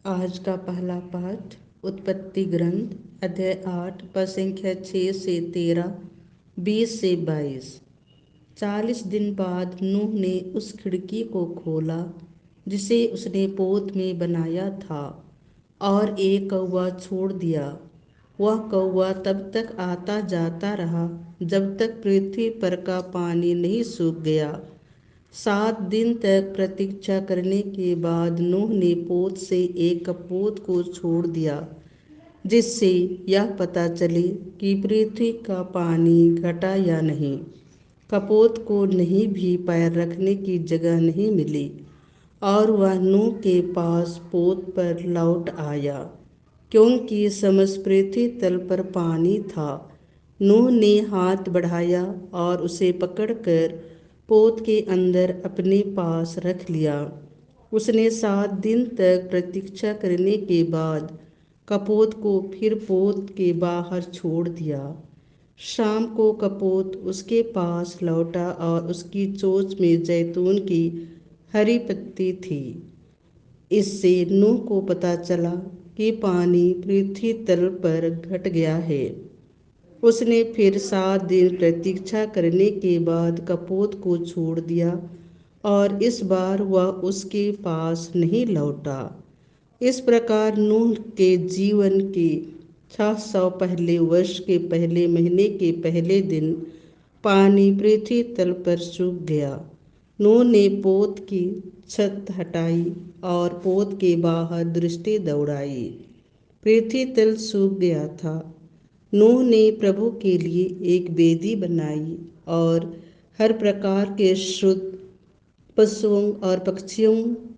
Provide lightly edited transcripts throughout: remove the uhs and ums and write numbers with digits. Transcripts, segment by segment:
आज का पहला पाठ उत्पत्ति ग्रंथ अध्याय 8 पद संख्या 6 से 13, 20 से 22। 40 दिन बाद नूह ने उस खिड़की को खोला जिसे उसने पोत में बनाया था और एक कौवा छोड़ दिया। वह कौवा तब तक आता जाता रहा जब तक पृथ्वी पर का पानी नहीं सूख गया। 7 दिन तक प्रतीक्षा करने के बाद नूह ने पोत से एक कपोत को छोड़ दिया जिससे यह पता चले कि पृथ्वी का पानी घटा या नहीं। कपोत को नहीं भी पैर रखने की जगह नहीं मिली और वह नूह के पास पोत पर लौट आया क्योंकि समस्त पृथ्वी तल पर पानी था। नूह ने हाथ बढ़ाया और उसे पकड़कर पोत के अंदर अपने पास रख लिया। उसने 7 दिन तक प्रतीक्षा करने के बाद कपोत को फिर पोत के बाहर छोड़ दिया। शाम को कपोत उसके पास लौटा और उसकी चोंच में जैतून की हरी पत्ती थी। इससे नूह को पता चला कि पानी पृथ्वी तल पर घट गया है। उसने फिर 7 दिन प्रतीक्षा करने के बाद कपोत को छोड़ दिया और इस बार वह उसके पास नहीं लौटा। इस प्रकार नूह के जीवन के 600 पहले वर्ष के पहले महीने के पहले दिन पानी पृथ्वी तल पर सूख गया। नूह ने पोत की छत हटाई और पोत के बाहर दृष्टि दौड़ाई। पृथ्वी तल सूख गया था। नूह ने प्रभु के लिए एक वेदी बनाई और हर प्रकार के शुद्ध पशुओं और पक्षियों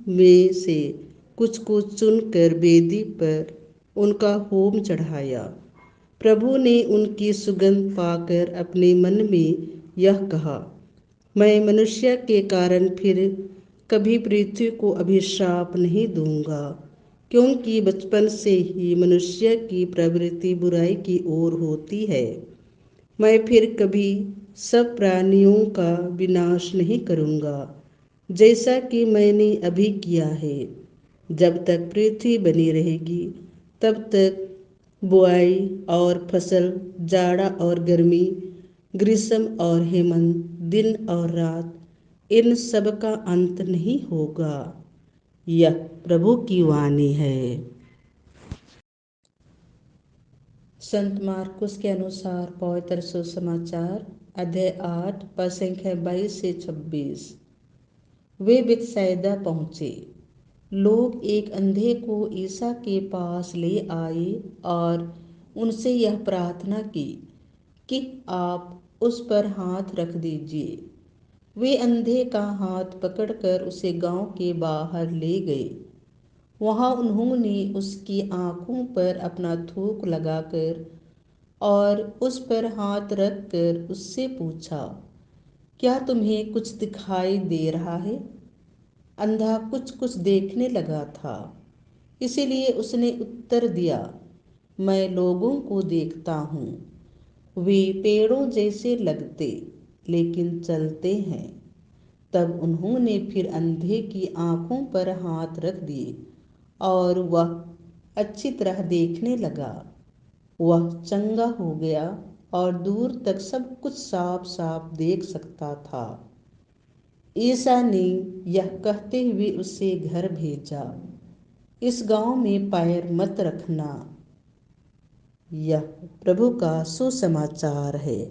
में से कुछ को चुनकर वेदी पर उनका होम चढ़ाया। प्रभु ने उनकी सुगंध पाकर अपने मन में यह कहा, मैं मनुष्य के कारण फिर कभी पृथ्वी को अभिशाप नहीं दूंगा, क्योंकि बचपन से ही मनुष्य की प्रवृत्ति बुराई की ओर होती है। मैं फिर कभी सब प्राणियों का विनाश नहीं करूंगा, जैसा कि मैंने अभी किया है। जब तक पृथ्वी बनी रहेगी तब तक बुआई और फसल, जाड़ा और गर्मी, ग्रीष्म और हेमंत, दिन और रात, इन सब का अंत नहीं होगा। यह प्रभु की वाणी है। संत मार्कुस के अनुसार पवित्र सुसमाचार अध्याय 8 पद संख्या 22 से 26। वे बेतसैदा पहुँचे। लोग एक अंधे को ईसा के पास ले आए और उनसे यह प्रार्थना की कि आप उस पर हाथ रख दीजिए। वे अंधे का हाथ पकड़कर उसे गांव के बाहर ले गए। वहां उन्होंने उसकी आंखों पर अपना थूक लगाकर और उस पर हाथ रखकर उससे पूछा, क्या तुम्हें कुछ दिखाई दे रहा है? अंधा कुछ कुछ देखने लगा था, इसीलिए उसने उत्तर दिया, मैं लोगों को देखता हूँ। वे पेड़ों जैसे लगते लेकिन चलते हैं। तब उन्होंने फिर अंधे की आंखों पर हाथ रख दिए और वह अच्छी तरह देखने लगा। वह चंगा हो गया और दूर तक सब कुछ साफ साफ देख सकता था। ईसा ने यह कहते हुए उसे घर भेजा, इस गांव में पैर मत रखना। यह प्रभु का सुसमाचार है।